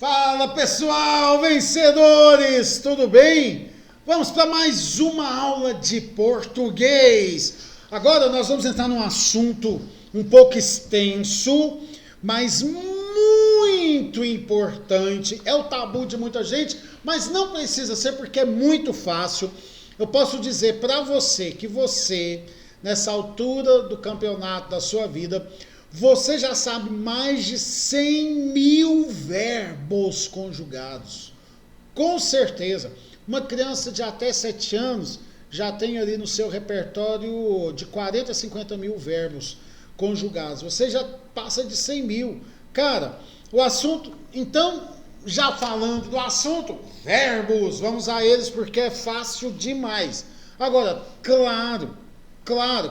Fala pessoal, vencedores, tudo bem? Vamos para mais uma aula de português. Agora nós vamos entrar num assunto um pouco extenso, mas muito importante. É o tabu de muita gente, mas não precisa ser porque é muito fácil. Eu posso dizer para você que você, nessa altura do campeonato da sua vida, você já sabe mais de 100 mil verbos conjugados. Com certeza. Uma criança de até 7 anos já tem ali no seu repertório de 40 a 50 mil verbos conjugados. Você já passa de 100 mil. Cara, o assunto... Então, já falando do assunto, verbos, vamos a eles porque é fácil demais. Agora, claro,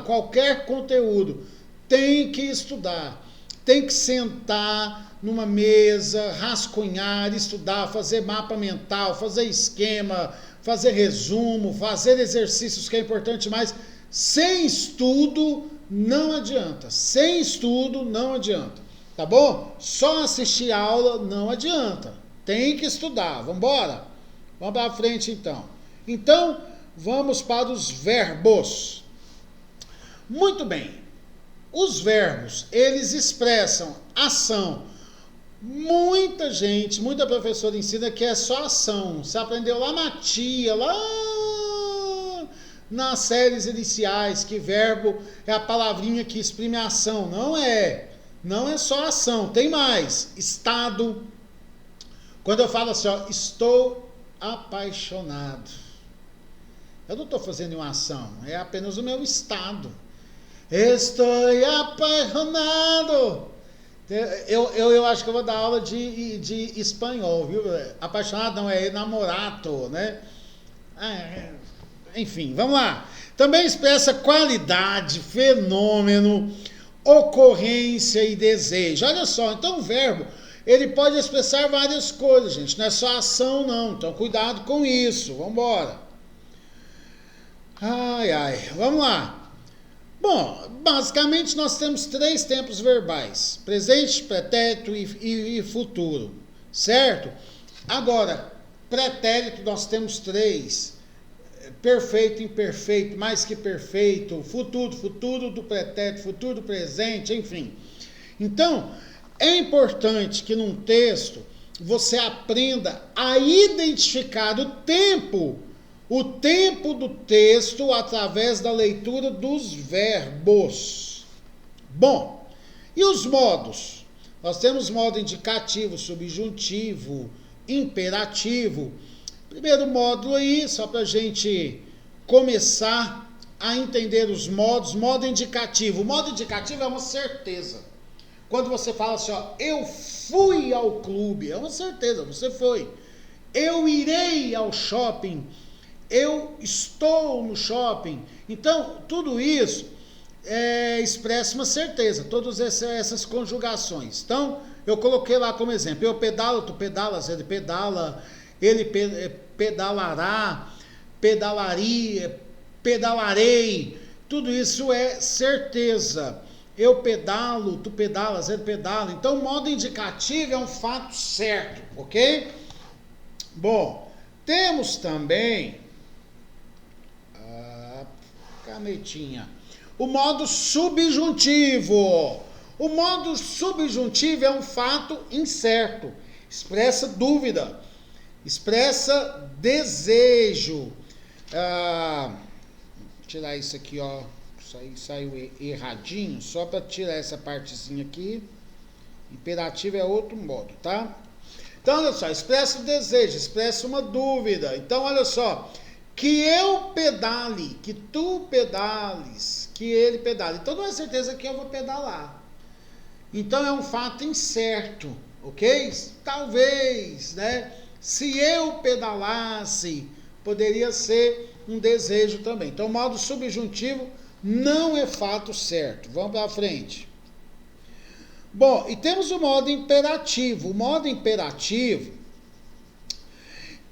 qualquer conteúdo tem que estudar, tem que sentar numa mesa, rascunhar, estudar, fazer mapa mental, fazer esquema, fazer resumo, fazer exercícios, que é importante mais. Sem estudo não adianta, tá bom? Só assistir aula não adianta, tem que estudar, vamos embora? Vamos para frente então. Então, vamos para os verbos. Muito bem. Os verbos, eles expressam ação. Muita gente, muita professora ensina que é só ação. Você aprendeu lá na tia, lá nas séries iniciais, que verbo é a palavrinha que exprime a ação. Não é só ação, tem mais. Estado. Quando eu falo assim, ó, estou apaixonado. Eu não estou fazendo nenhuma ação, é apenas o meu estado. Estou apaixonado. Eu acho que eu vou dar aula de espanhol, viu? Apaixonado não, é namorado, né? Enfim, vamos lá. Também expressa qualidade, fenômeno, ocorrência e desejo. Olha só, então o verbo, ele pode expressar várias coisas, gente. Não é só ação, não. Então cuidado com isso. Vamos embora. Vamos lá. Bom, basicamente nós temos 3 tempos verbais: presente, pretérito e futuro, certo? Agora, pretérito nós temos 3: perfeito, imperfeito, mais que perfeito, futuro do pretérito, futuro do presente, enfim. Então, é importante que num texto você aprenda a identificar o tempo do texto através da leitura dos verbos. Bom, e os modos? Nós temos modo indicativo, subjuntivo, imperativo. Primeiro módulo aí, só para a gente começar a entender os modos. Modo indicativo. O modo indicativo é uma certeza. Quando você fala assim, ó, eu fui ao clube, é uma certeza, você foi. Eu irei ao shopping. Eu estou no shopping. Então, tudo isso expressa uma certeza, todas essas conjugações. Então, eu coloquei lá como exemplo: eu pedalo, tu pedalas, ele pedala, ele pedalará, pedalaria, pedalarei. Tudo isso é certeza. Eu pedalo, tu pedalas, ele pedala. Então, o modo indicativo é um fato certo, ok? Bom, temos também... canetinha. O modo subjuntivo. O modo subjuntivo é um fato incerto. Expressa dúvida. Expressa desejo. Tirar isso aqui, ó. Isso aí saiu erradinho. Só para tirar essa partezinha aqui. Imperativo é outro modo, tá? Então, olha só. Expressa o desejo. Expressa uma dúvida. Então, olha só. Que eu pedale, que tu pedales, que ele pedale. Então não é certeza que eu vou pedalar. Então é um fato incerto, ok? Talvez, né? Se eu pedalasse, poderia ser um desejo também. Então o modo subjuntivo não é fato certo. Vamos para frente. Bom, e temos o modo imperativo. O modo imperativo,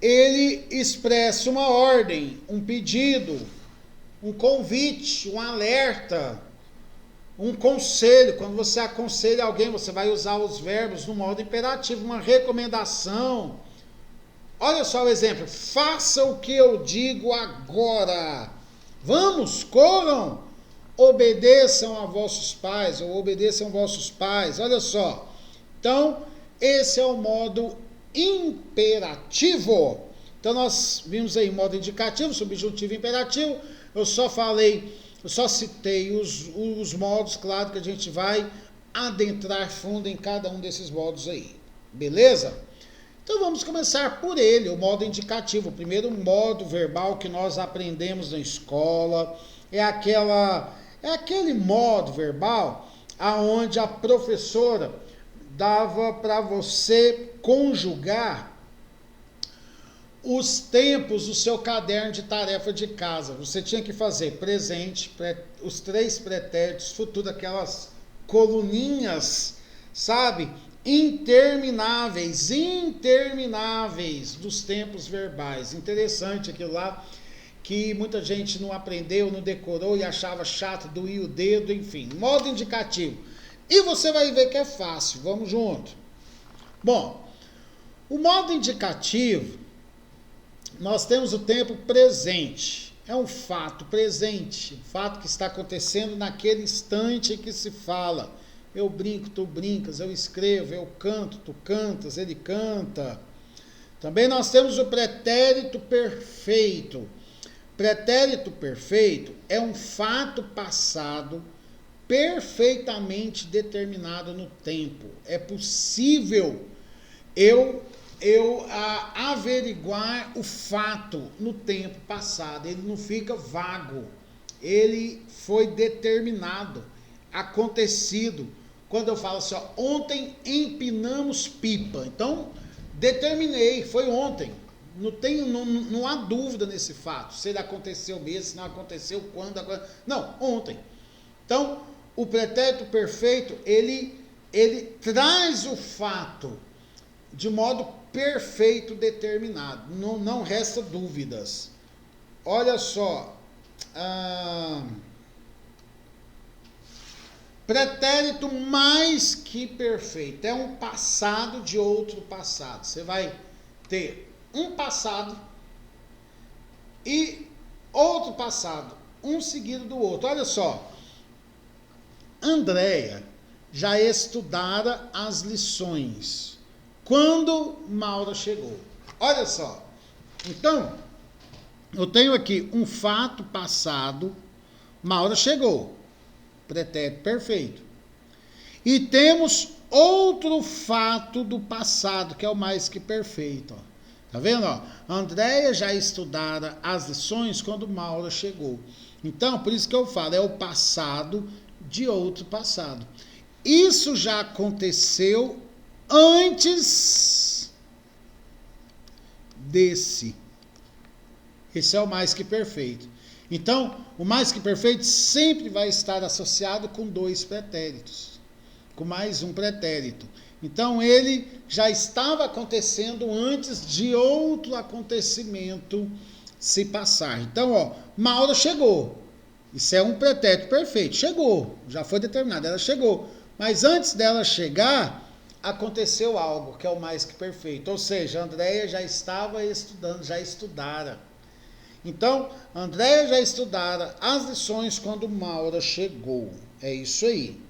ele expressa uma ordem, um pedido, um convite, um alerta, Um conselho, quando você aconselha alguém, você vai usar os verbos no modo imperativo, uma recomendação. Olha só o exemplo, faça o que eu digo agora. Vamos, corram, obedeçam a vossos pais, ou obedeçam vossos pais, olha só. Então, esse é o modo imperativo. Então, nós vimos aí modo indicativo, subjuntivo e imperativo. Eu só citei os modos, claro que a gente vai adentrar fundo em cada um desses modos aí. Beleza? Então vamos começar por ele, o modo indicativo. O primeiro modo verbal que nós aprendemos na escola é aquele modo verbal aonde a professora dava para você conjugar os tempos do seu caderno de tarefa de casa. Você tinha que fazer presente, os 3 pretéritos, futuro, aquelas coluninhas, sabe? Intermináveis dos tempos verbais. Interessante aquilo lá, que muita gente não aprendeu, não decorou e achava chato, doía o dedo, enfim. Modo indicativo. E você vai ver que é fácil, vamos junto. Bom, o modo indicativo, nós temos o tempo presente. É um fato presente, um fato que está acontecendo naquele instante em que se fala. Eu brinco, tu brincas, eu escrevo, eu canto, tu cantas, ele canta. Também nós temos o pretérito perfeito. Pretérito perfeito é um fato passado perfeitamente determinado no tempo. É possível eu averiguar o fato no tempo passado. Ele não fica vago. Ele foi determinado, acontecido. Quando eu falo assim, ó, ontem empinamos pipa. Então, determinei, foi ontem. Não há dúvida nesse fato. Se ele aconteceu mesmo, se não aconteceu, quando. Não, ontem. Então, o pretérito perfeito, ele traz o fato de modo perfeito determinado. Não resta dúvidas. Olha só. Pretérito mais que perfeito. É um passado de outro passado. Você vai ter um passado e outro passado. Um seguido do outro. Olha só. Andréia já estudara as lições quando Maura chegou. Olha só. Então, eu tenho aqui um fato passado, Maura chegou. Pretérito perfeito. E temos outro fato do passado, que é o mais que perfeito. Ó. Tá vendo? Ó? Andréia já estudara as lições quando Maura chegou. Então, por isso que eu falo, é o passado de outro passado. Isso já aconteceu antes desse. Esse é o mais que perfeito. Então, o mais que perfeito sempre vai estar associado com 2 pretéritos, com mais um pretérito. Então, ele já estava acontecendo antes de outro acontecimento se passar. Então, ó, Maura chegou. Isso é um pretérito perfeito. Chegou, já foi determinado, ela chegou. Mas antes dela chegar, aconteceu algo, que é o mais que perfeito. Ou seja, Andréia já estava estudando, já estudara. Então, Andréia já estudara as lições quando Maura chegou. É isso aí.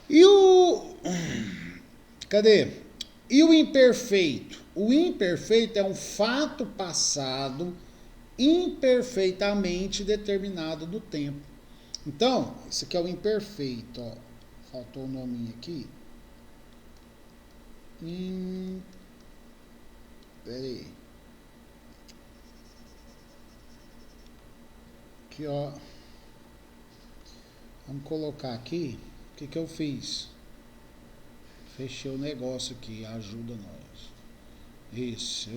E o... Cadê? E o imperfeito? O imperfeito é um fato passado imperfeitamente determinado do tempo. Então, esse aqui é o imperfeito. Ó. Faltou o nominho aqui. Peraí. Aqui, ó. Vamos colocar aqui. O que eu fiz? Fechei o negócio aqui. Ajuda nós. Isso.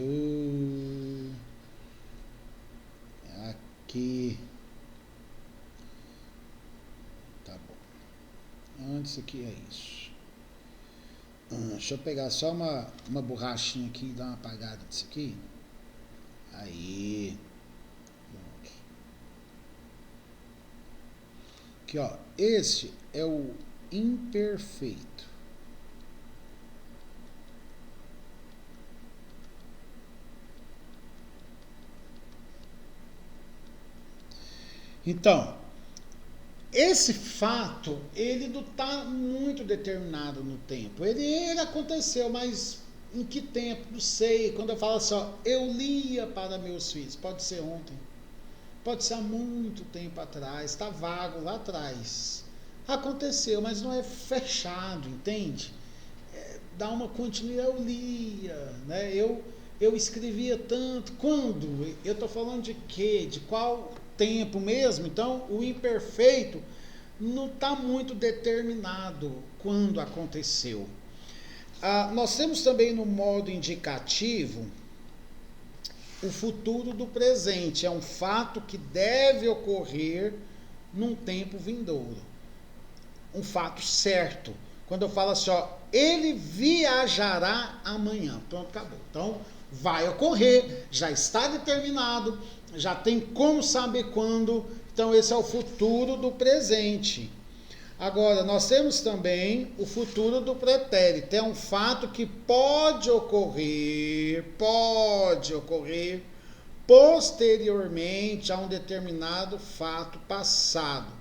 Aqui. Tá bom. Antes aqui é isso. Deixa eu pegar só uma borrachinha aqui e dar uma apagada disso aqui. Aí. Aqui, ó, este é o imperfeito. Então, esse fato, ele não está muito determinado no tempo. Ele aconteceu, mas em que tempo? Não sei. Quando eu falo assim, ó, eu lia para meus filhos, pode ser ontem, pode ser há muito tempo atrás, está vago lá atrás. Aconteceu, mas não é fechado, entende? Dá uma continuidade, eu lia, né? Eu escrevia tanto. Quando? Eu estou falando de quê? De qual tempo mesmo? Então, o imperfeito não está muito determinado quando aconteceu. Nós temos também no modo indicativo o futuro do presente. É um fato que deve ocorrer num tempo vindouro. Um fato certo. Quando eu falo assim, ó, ele viajará amanhã. Pronto, acabou. Então, vai ocorrer, já está determinado, já tem como saber quando. Então, esse é o futuro do presente. Agora, nós temos também o futuro do pretérito. É um fato que pode ocorrer posteriormente a um determinado fato passado.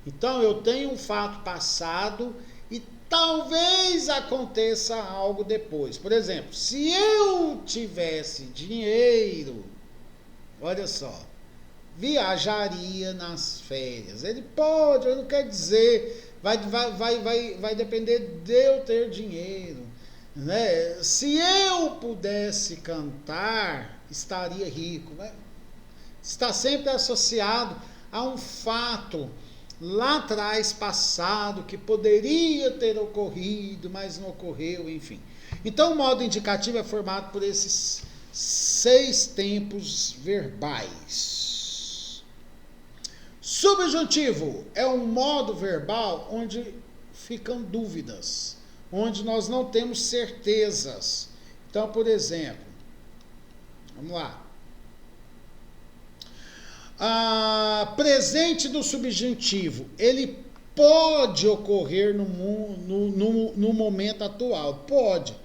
Então, eu tenho um fato passado e talvez aconteça algo depois. Por exemplo, se eu tivesse dinheiro, olha só, viajaria nas férias. Ele pode, eu não quero dizer, vai depender de eu ter dinheiro, né? Se eu pudesse cantar, estaria rico, né? Está sempre associado a um fato lá atrás, passado, que poderia ter ocorrido, mas não ocorreu, enfim. Então, o modo indicativo é formado por esses 6 tempos verbais. Subjuntivo é um modo verbal onde ficam dúvidas, onde nós não temos certezas. Então, por exemplo, vamos lá. Presente do subjuntivo, ele pode ocorrer no momento atual, pode,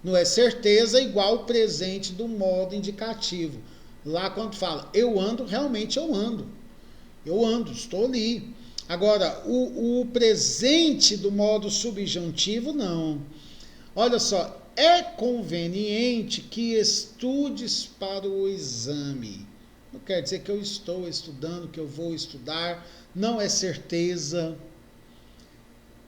não é certeza igual o presente do modo indicativo. Lá quando fala, eu ando, realmente eu ando, estou ali. Agora, o presente do modo subjuntivo, não. Olha só, é conveniente que estudes para o exame. Não quer dizer que eu estou estudando, que eu vou estudar, não é certeza,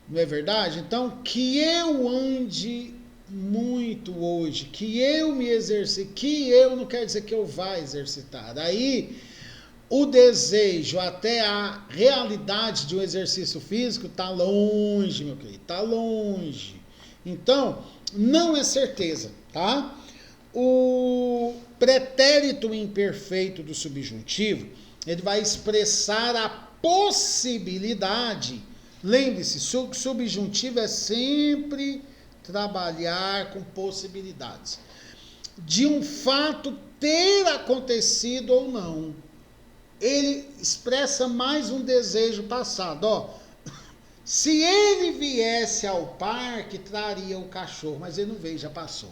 não é verdade? Então, que eu ande muito hoje, que eu me exercite, que eu não quer dizer que eu vá exercitar. Aí, o desejo até a realidade de um exercício físico está longe, meu querido, está longe. Então, não é certeza, tá? O pretérito imperfeito do subjuntivo, ele vai expressar a possibilidade. Lembre-se, subjuntivo é sempre trabalhar com possibilidades. De um fato ter acontecido ou não. Ele expressa mais um desejo passado. Ó, se ele viesse ao parque, traria o cachorro, mas ele não veio, já passou.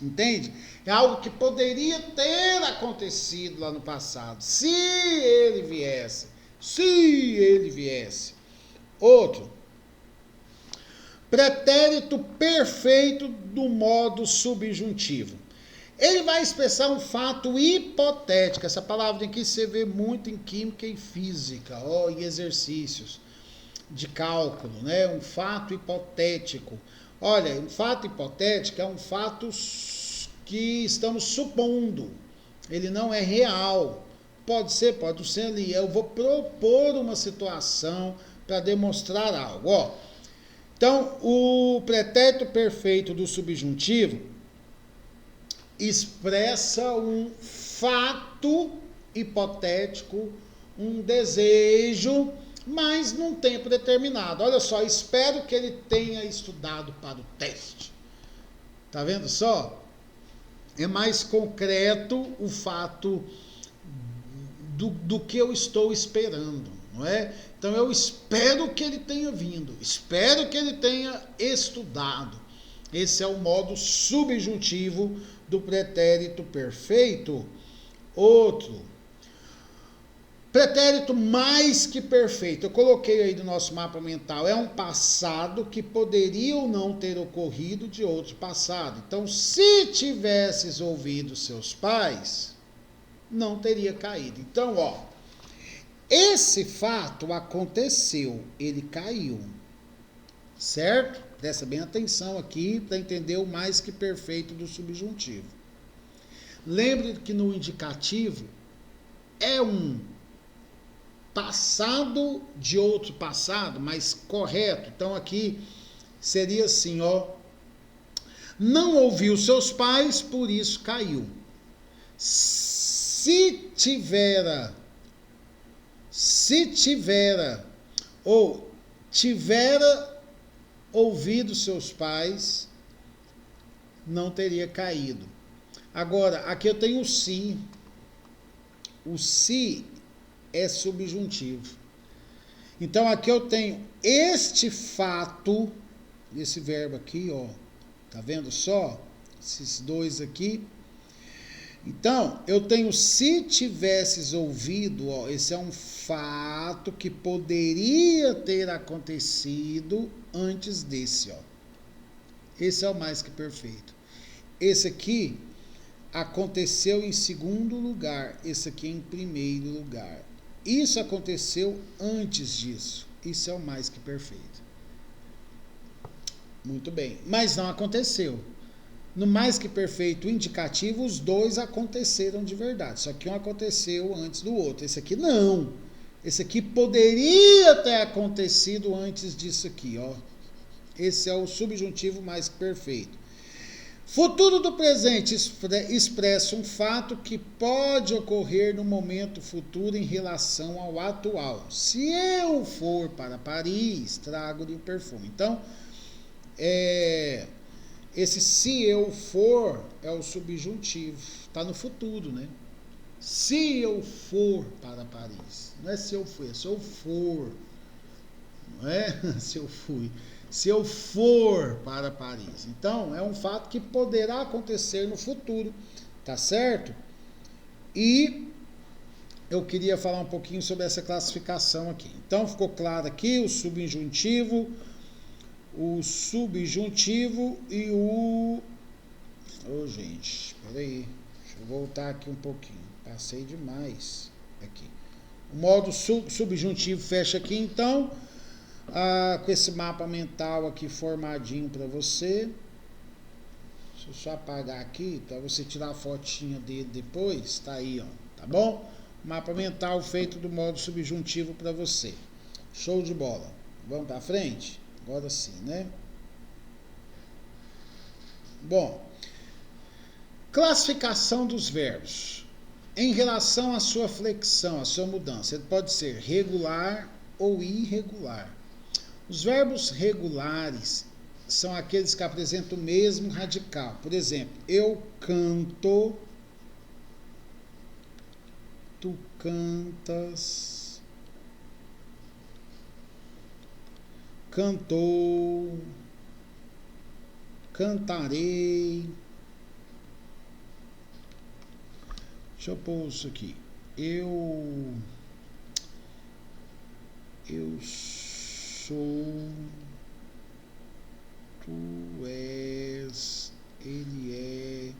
Entende? É algo que poderia ter acontecido lá no passado. Se ele viesse. Outro. Pretérito perfeito do modo subjuntivo. Ele vai expressar um fato hipotético. Essa palavra aqui você vê muito em química e física, em exercícios de cálculo, né? Um fato hipotético. Olha, um fato hipotético é um fato que estamos supondo. Ele não é real. Pode ser ali. Eu vou propor uma situação para demonstrar algo. Então, o pretérito perfeito do subjuntivo expressa um fato hipotético, um desejo, mas num tempo determinado. Olha só, espero que ele tenha estudado para o teste. Tá vendo só? É mais concreto o fato do que eu estou esperando, não é? Então eu espero que ele tenha vindo, espero que ele tenha estudado. Esse é o modo subjuntivo do pretérito perfeito. Outro, pretérito mais que perfeito. Eu coloquei aí no nosso mapa mental. É um passado que poderia ou não ter ocorrido de outro passado. Então, se tivesses ouvido seus pais, não teria caído. Então, ó, esse fato aconteceu, ele caiu, certo? Presta bem atenção aqui para entender o mais que perfeito do subjuntivo. Lembre que no indicativo é um passado de outro passado, mas correto. Então aqui seria assim, ó. Não ouviu seus pais, por isso caiu. Se tivera, ou tivera ouvido seus pais, não teria caído. Agora, aqui eu tenho o se. O se é subjuntivo. Então, aqui eu tenho este fato, esse verbo aqui, ó. Tá vendo só? Esses dois aqui. Então, eu tenho se tivesses ouvido, ó, esse é um fato que poderia ter acontecido antes desse, ó. Esse é o mais que perfeito. Esse aqui aconteceu em segundo lugar, esse aqui em primeiro lugar. Isso aconteceu antes disso. Isso é o mais que perfeito. Muito bem, mas não aconteceu. No mais que perfeito indicativo, os dois aconteceram de verdade. Só que um aconteceu antes do outro. Esse aqui não. Esse aqui poderia ter acontecido antes disso aqui, ó. Esse é o subjuntivo mais que perfeito. Futuro do presente expressa um fato que pode ocorrer no momento futuro em relação ao atual. Se eu for para Paris, trago-lhe o perfume. Então, esse se eu for é o subjuntivo, está no futuro, né? Se eu for para Paris, não é se eu fui, é se eu for, não é se eu fui, se eu for para Paris. Então, é um fato que poderá acontecer no futuro, tá certo? E eu queria falar um pouquinho sobre essa classificação aqui. Então, ficou claro aqui o subjuntivo e o... Ô, gente, peraí. Deixa eu voltar aqui um pouquinho. Passei demais aqui. O modo subjuntivo fecha aqui, então, com esse mapa mental aqui formadinho para você. Deixa eu só apagar aqui, para você tirar a fotinha dele depois. Tá aí, ó. Tá bom? Mapa mental feito do modo subjuntivo para você. Show de bola. Vamos para frente? Agora sim, né? Bom, classificação dos verbos. Em relação à sua flexão, à sua mudança, ele pode ser regular ou irregular. Os verbos regulares são aqueles que apresentam o mesmo radical. Por exemplo, eu canto, tu cantas, cantou, cantarei. Deixa eu pôr isso aqui. Eu sou, tu és, ele é,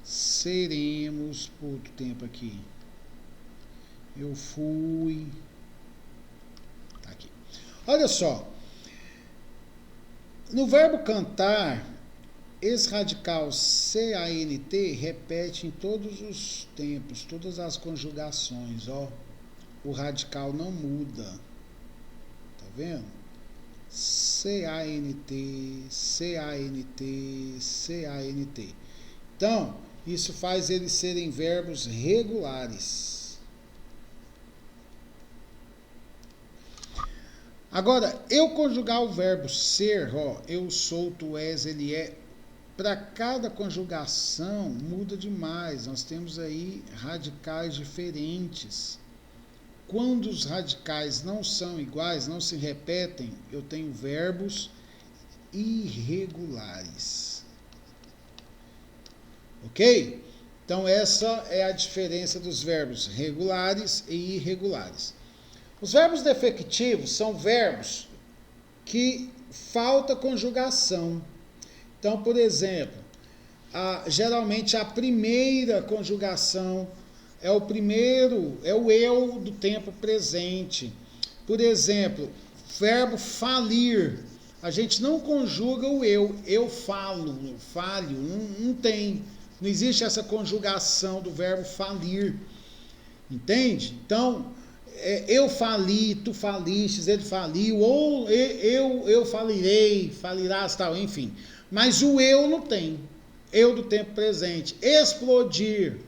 seremos, por outro tempo aqui. Eu fui. Tá aqui. Olha só. No verbo cantar, esse radical C-A-N-T repete em todos os tempos, todas as conjugações, ó. O radical não muda. Tá vendo? C-A-N-T, C-A-N-T, C-A-N-T. Então, isso faz eles serem verbos regulares. Agora, eu conjugar o verbo ser, ó, eu sou, tu és, ele é, para cada conjugação muda demais. Nós temos aí radicais diferentes. quando os radicais não são iguais, não se repetem, eu tenho verbos irregulares. Ok? Então, essa é a diferença dos verbos regulares e irregulares. Os verbos defectivos são verbos que falta conjugação. Então, por exemplo, geralmente a primeira conjugação é o eu do tempo presente. Por exemplo, verbo falir. A gente não conjuga o eu falo, falho, não tem. Não existe essa conjugação do verbo falir. Entende? Então, eu fali, tu falistes, ele faliu, ou eu falirei, falirás, tal, enfim. Mas o eu não tem. Eu do tempo presente. Explodir.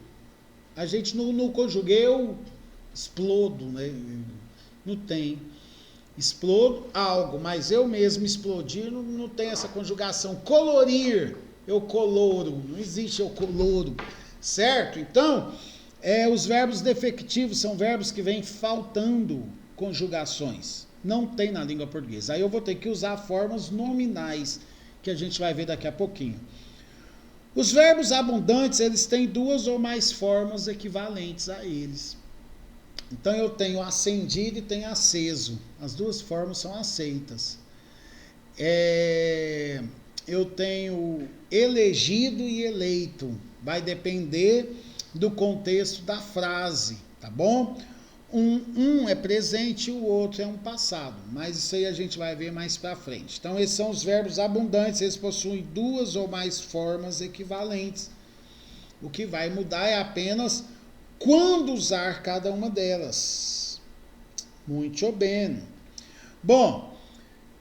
A gente não conjuga eu explodo, né? Não tem. Explodo algo, mas eu mesmo explodir não tem essa conjugação. Colorir. Eu coloro. Não existe eu coloro. Certo? Então, os verbos defectivos são verbos que vêm faltando conjugações. Não tem na língua portuguesa. Aí eu vou ter que usar formas nominais, que a gente vai ver daqui a pouquinho. Os verbos abundantes, eles têm duas ou mais formas equivalentes a eles. Então, eu tenho acendido e tenho aceso. As duas formas são aceitas. Eu tenho elegido e eleito. Vai depender do contexto da frase, tá bom? Um é presente e o outro é um passado, mas isso aí a gente vai ver mais para frente. Então, esses são os verbos abundantes, eles possuem duas ou mais formas equivalentes. O que vai mudar é apenas quando usar cada uma delas. Muito bem. Bom,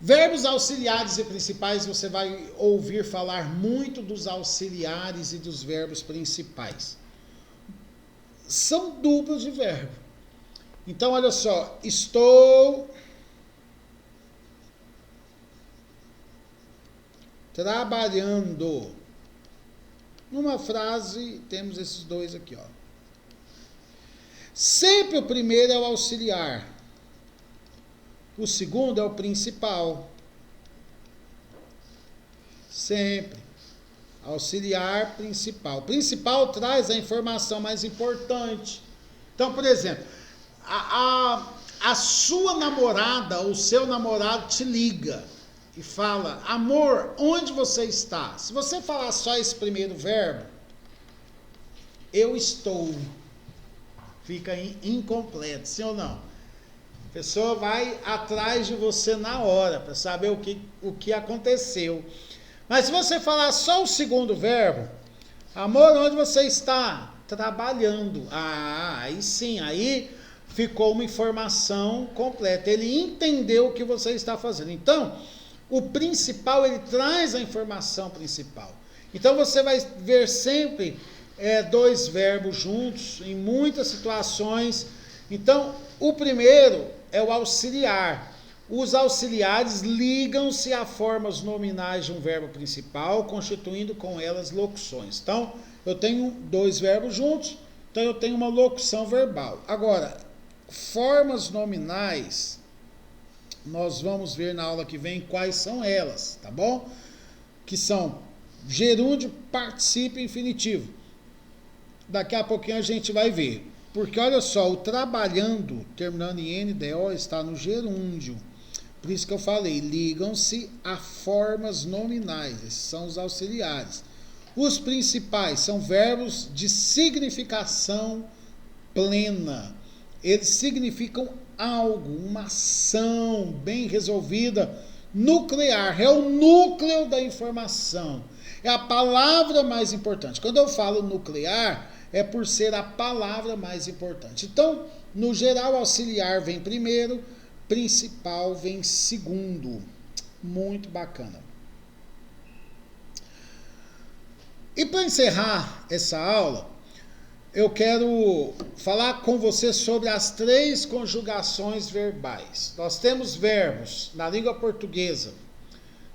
verbos auxiliares e principais, você vai ouvir falar muito dos auxiliares e dos verbos principais. São duplos de verbo. Então, olha só, estou trabalhando. Numa frase, temos esses dois aqui, ó. Sempre o primeiro é o auxiliar. O segundo é o principal. Sempre. Auxiliar, principal. Principal traz a informação mais importante. Então, por exemplo, a sua namorada ou seu namorado te liga e fala, amor, onde você está? Se você falar só esse primeiro verbo, eu estou, fica incompleto, sim ou não? A pessoa vai atrás de você na hora para saber o que aconteceu. Mas se você falar só o segundo verbo, amor, onde você está? Trabalhando. Aí sim, aí ficou uma informação completa. Ele entendeu o que você está fazendo. Então, o principal, ele traz a informação principal. Então, você vai ver sempre dois verbos juntos, em muitas situações. Então, o primeiro é o auxiliar. Os auxiliares ligam-se a formas nominais de um verbo principal, constituindo com elas locuções. Então, eu tenho dois verbos juntos, então eu tenho uma locução verbal. Agora, formas nominais, nós vamos ver na aula que vem quais são elas, tá bom? Que são gerúndio, particípio e infinitivo. Daqui a pouquinho a gente vai ver. Porque olha só, o trabalhando, terminando em NDO, está no gerúndio. Por isso que eu falei, ligam-se a formas nominais, esses são os auxiliares. Os principais são verbos de significação plena. Eles significam algo, uma ação bem resolvida, nuclear, é o núcleo da informação. É a palavra mais importante. Quando eu falo nuclear, é por ser a palavra mais importante. Então, no geral, auxiliar vem primeiro, principal vem segundo. Muito bacana. E para encerrar essa aula, eu quero falar com você sobre as 3 conjugações verbais. Nós temos verbos na língua portuguesa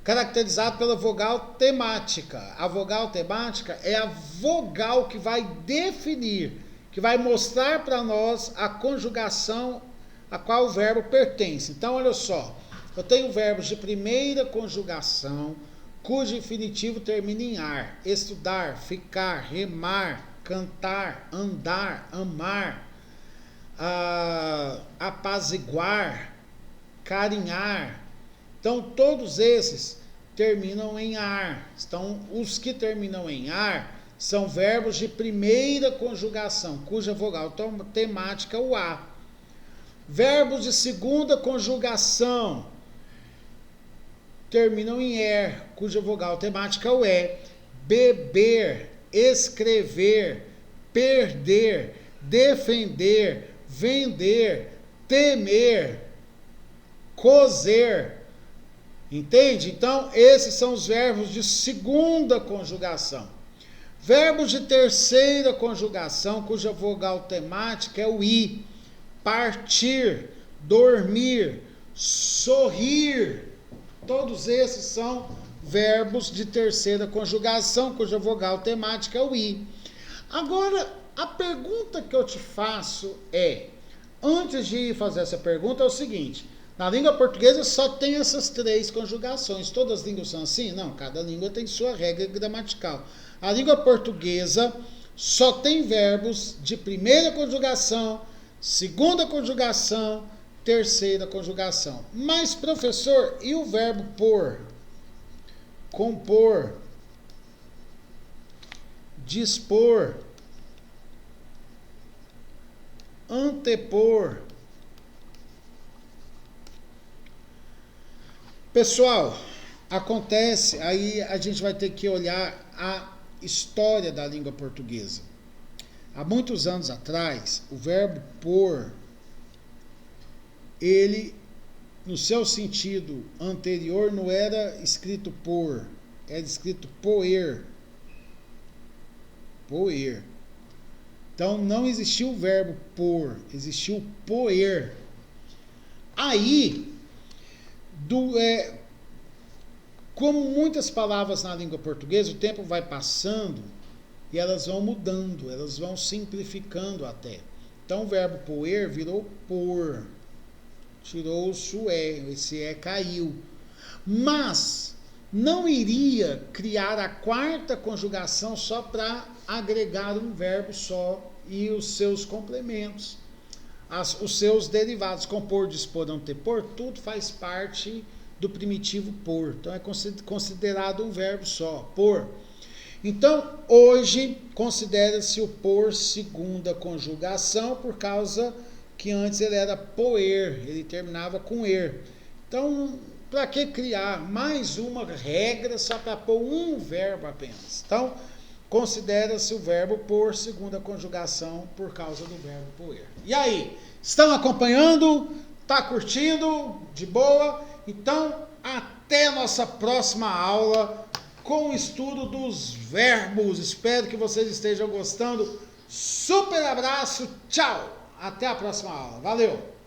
caracterizado pela vogal temática. A vogal temática é a vogal que vai definir, que vai mostrar para nós a conjugação a qual o verbo pertence. Então, olha só, eu tenho verbos de primeira conjugação, cujo infinitivo termina em ar: estudar, ficar, remar, cantar, andar, amar, apaziguar, carinhar. Então, todos esses terminam em ar. Então, os que terminam em ar são verbos de primeira conjugação, cuja vogal temática é o A. Verbos de segunda conjugação terminam em er, cuja vogal temática é o E. Beber, escrever, perder, defender, vender, temer, cozer. Entende? Então, esses são os verbos de segunda conjugação. Verbos de terceira conjugação, cuja vogal temática é o I. Partir, dormir, sorrir. Todos esses são verbos de terceira conjugação, cuja vogal temática é o I. Agora, a pergunta que eu te faço é, antes de fazer essa pergunta, é o seguinte: na língua portuguesa só tem essas 3 conjugações. Todas as línguas são assim? Não, cada língua tem sua regra gramatical. A língua portuguesa só tem verbos de primeira conjugação, segunda conjugação, terceira conjugação. Mas, professor, e o verbo pôr, compor, dispor, antepor? Pessoal, acontece, aí a gente vai ter que olhar a história da língua portuguesa. Há muitos anos atrás, o verbo pôr, ele, no seu sentido anterior, não era escrito pôr, era escrito poer. Poer. Então, não existiu o verbo pôr, existiu o poer. Aí, como muitas palavras na língua portuguesa, o tempo vai passando e elas vão mudando, elas vão simplificando até. Então, o verbo poer virou pôr. Tirou-se o E, esse E caiu. Mas não iria criar a quarta conjugação só para agregar um verbo só e os seus complementos, os seus derivados, compor, dispor, antepor, tudo faz parte do primitivo pôr. Então é considerado um verbo só, pôr. Então, hoje, considera-se o pôr segunda conjugação, por causa que antes ele era poer, ele terminava com er. Então, para que criar mais uma regra só para pôr um verbo apenas? Então, considera-se o verbo pôr segunda conjugação por causa do verbo poer. E aí, estão acompanhando? Tá curtindo? De boa? Então, até a nossa próxima aula com o estudo dos verbos. Espero que vocês estejam gostando. Super abraço, tchau! Até a próxima aula. Valeu!